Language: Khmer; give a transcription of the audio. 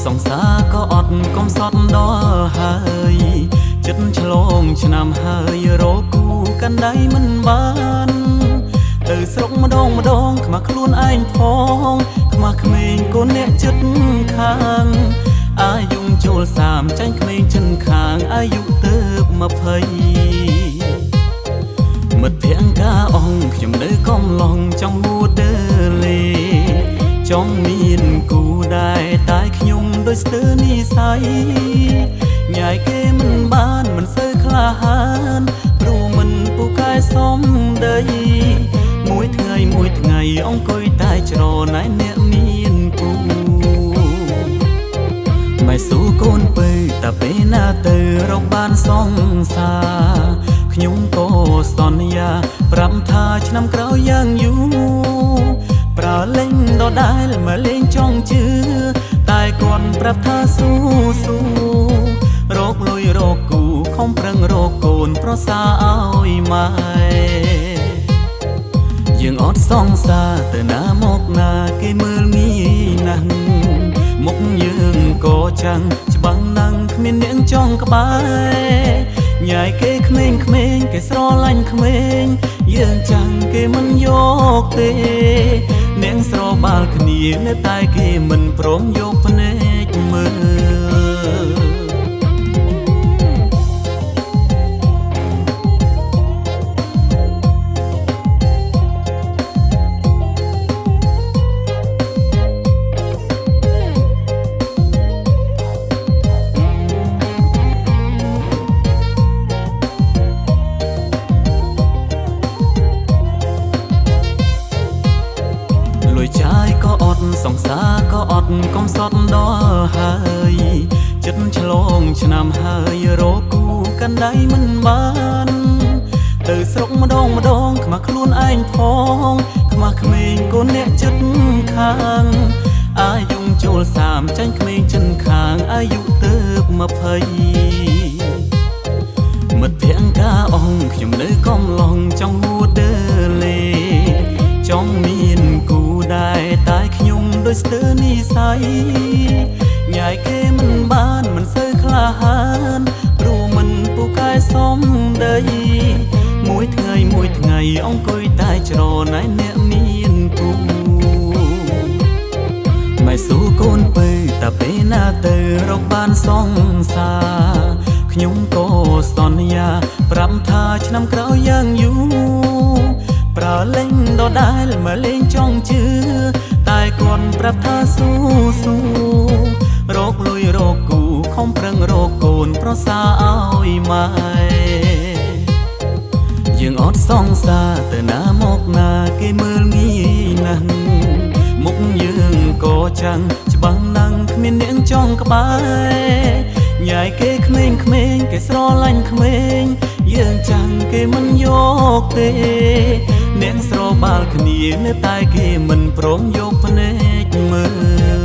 សង្សារក៏អត់កំសត់ដល់ហើយចិត្តឆ្លងឆ្នាំហើយរកគូកាន់ដៃមិនបានទៅស្រុកម្ដងខ្មាស់ខ្លួនឯងផងខ្មាស់ក្មេងកូនអ្នកចិត្តខាងអាយុចូល30ចាញ់ក្មេងចិនខាងអាយុទៅ20មិត្តភក្តិការអង្គខ្ញុំនៅកំឡុងចង់ហួតដើរលេចង់មានគូដែរតែខ្ញុំដូចស្ទើរនិស័យញ៉ាយគេមិនបានមិនសូវក្លាហានព្រោះមិនពូកែសំដីមួយថ្ងៃអង្គុយតែច្រណែនអ្នកមានគូមិនស៊ូកូនពើតែពេលណាទៅរកបានសង្សារខ្ញុំក៏សន្យាប្រាប់ថាឆ្នាំក្រោយយ៉ាងយូរប្រើលេងដដែលមកលេងចង់ជឿតែគាត់ប្រាប់ថាស៊ូរកលុយរកគូខំប្រឹងរកកូនប្រសាឲ្យម៉ែយើងអត់សង្សារទៅណាមកណាគេមើលងាយណាស់មុខយើងក៏ចាំងច្បាំងណាំងគ្មានអ្នកចង់ក្បែរញ៉ាយគេក្មេងគេស្រឡាញ់ក្មេងយើងចាំងគេមិនយកទេអ្នកស្របាល់គ្នានៅតែគេមិនព្រមយកភ្នែកមើលចាយក៏អត់សង្សារក៏អត់កំសត់ដល់ហើយចិត្តឆ្លងឆ្នាំហើយរកគូកាន់ដៃមិនបានទៅស្រុកម្ដងខ្មាស់ខ្លួនឯងផងខ្មាស់ក្មេងកូនអ្នកចិត្តខាងអាយុចូល30ចាញ់ក្មេងចិនខាងអាយុទៅ20មិត្តភក្តិការអង្គខ្ញុំនៅកំឡុងចង់ហួតដើរលេចង់មានគូដែរតែខ្ញុំដូចស្ទើរនិស័យញ៉ាយគេមិនបានមិនសូវក្លាហានព្រោះមិនពូកែសំដីមួយថ្ងៃអង្គុយតែច្រណែនអ្នកមានគូមិនស៊ូកូនពើតែពេលណាទៅរកបានសង្សារខ្ញុំក៏សន្យាប្រាប់ថាឆ្នាំក្រោយយ៉ាងយូរប្រើលេងដដែលមកលេងចង់ជឿតែគាត់ប្រាប់ថាស៊ូរកលុយរកគូខំប្រឹងរកកូនប្រសាឲ្យម៉ែយើងអត់សង្សារទៅណាមកណាគេមើលងាយណាស់មុខយើងក៏ចាំងច្បាំងណាំងគ្មានអ្នកចង់ក្បែរញ៉ាយគេក្មេងគេស្រឡាញ់ក្មេងយើងចាំងគេមិនយកទេអ្នកស្របាល់គ្នានៅតែគេមិនព្រមយកភ្នែកមើល